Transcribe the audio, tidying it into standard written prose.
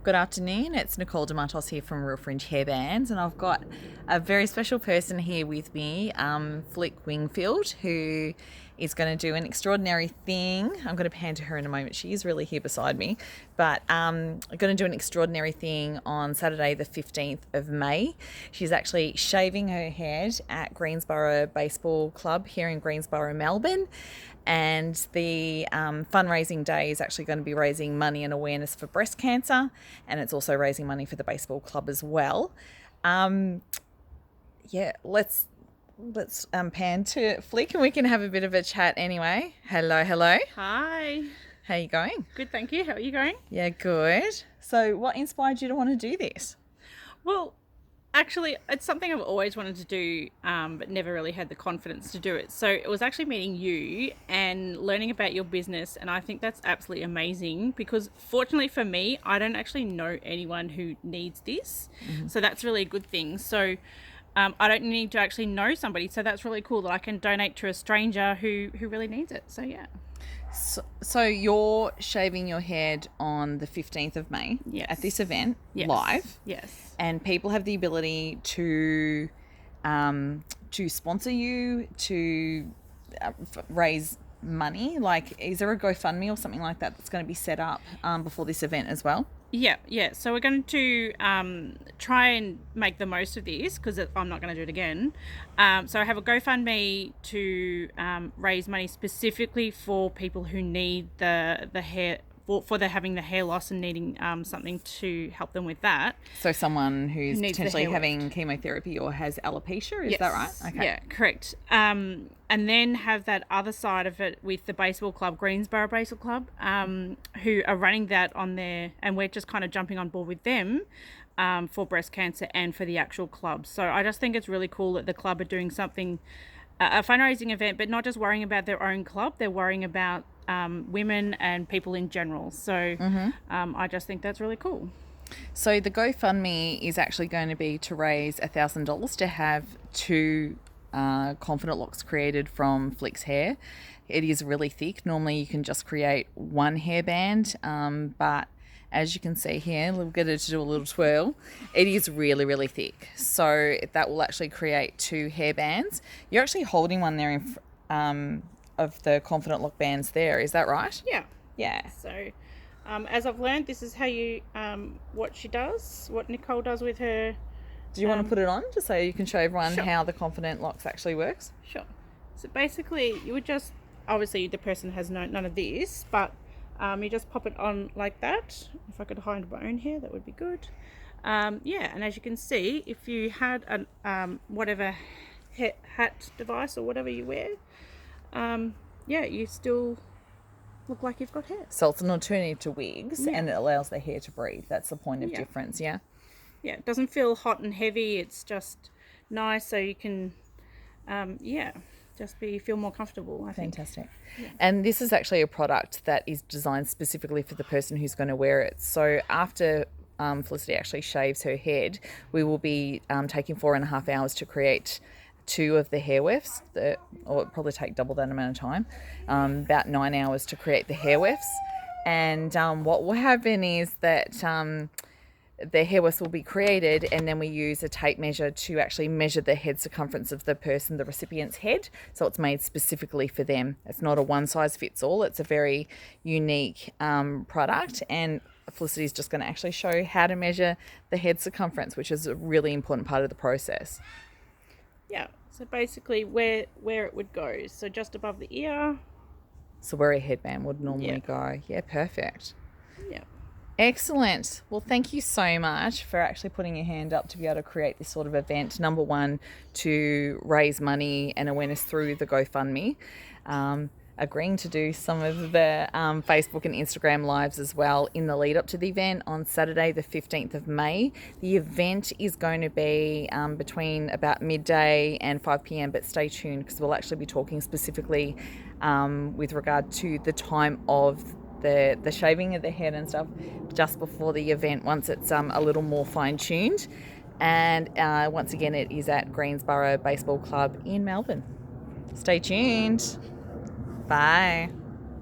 Good afternoon, it's Nicole DeMartos here from Real Fringe Hairbands, and I've got a very special person here with me, Felicity Wingfield, who is going to do an extraordinary thing. I'm going to pan to her in a moment. She is really here beside me, but I'm going to do an extraordinary thing on Saturday the 15th of May. She's actually shaving her head at Greensborough Baseball Club here in Greensborough, Melbourne. And the fundraising day is actually going to be raising money and awareness for breast cancer, and it's also raising money for the baseball club as well. Let's pan to Flick, and we can have a bit of a chat anyway. Hello. Hi. How you going? Good, thank you. How are you going? Yeah, good. So what inspired you to want to do this? Well, actually, it's something I've always wanted to do, but never really had the confidence to do it. So it was actually meeting you and learning about your business, and I think that's absolutely amazing because fortunately for me, I don't actually know anyone who needs this. So that's really a good thing. So I don't need to actually know somebody. So that's really cool that I can donate to a stranger who really needs it. So yeah. So you're shaving your head on the 15th of May at this event live. Yes. And people have the ability to sponsor you, to raise money. Like, is there a GoFundMe or something like that that's going to be set up before this event as well? Yeah. So we're going to try and make the most of this because I'm not going to do it again. So I have a GoFundMe to raise money specifically for people who need the hair, for having the hair loss and needing something to help them with that. So someone who's potentially having lift. chemotherapy or has alopecia, is that right? Okay. Yeah, correct. And then have that other side of it with the baseball club, Greensborough Baseball Club, who are running that on there, and we're just kind of jumping on board with them for breast cancer and for the actual club. So I just think it's really cool that the club are doing something, a fundraising event, but not just worrying about their own club, they're worrying about women and people in general. So I just think that's really cool. So the GoFundMe is actually going to be to raise $1,000 to have two confident locks created from Flick's hair. It is really thick. Normally you can just create one hairband, but as you can see here, we'll get her to do a little twirl. It is really, really thick. So that will actually create two hairbands. You're actually holding one there of the confident lock bands there. Is that right? Yeah. Yeah. So as I've learned, this is how you, what Nicole does with her. Do you want to put it on just so you can show everyone how the confident locks actually works? Sure. So basically you would just, obviously the person has none of this, but you just pop it on like that. If I could hide my own hair, that would be good. And as you can see, if you had an whatever hat device or whatever you wear, you still look like you've got hair. So it's an alternative to wigs, and it allows the hair to breathe. That's the point of difference, yeah? Yeah, it doesn't feel hot and heavy. It's just nice, so you can, just feel more comfortable, I think. Fantastic. Yeah. And this is actually a product that is designed specifically for the person who's going to wear it. So after Felicity actually shaves her head, we will be taking 4.5 hours to create two of the hair wefts, or it'll probably take double that amount of time, about 9 hours to create the hair wefts. And what will happen is that the hair wefts will be created, and then we use a tape measure to actually measure the head circumference of the person, the recipient's head. So it's made specifically for them. It's not a one size fits all. It's a very unique product, and Felicity is just going to actually show how to measure the head circumference, which is a really important part of the process. Yeah, so basically where it would go. So just above the ear. So where a headband would normally go. Yeah, perfect. Yeah. Excellent. Well, thank you so much for actually putting your hand up to be able to create this sort of event. Number one, to raise money and awareness through the GoFundMe. Agreeing to do some of the Facebook and Instagram lives as well in the lead up to the event on Saturday the 15th of May. The event is going to be between about midday and 5 p.m, but stay tuned because we'll actually be talking specifically with regard to the time of the shaving of the head and stuff just before the event, once it's a little more fine-tuned. And once again, it is at Greensborough Baseball Club in Melbourne. Stay tuned. Bye.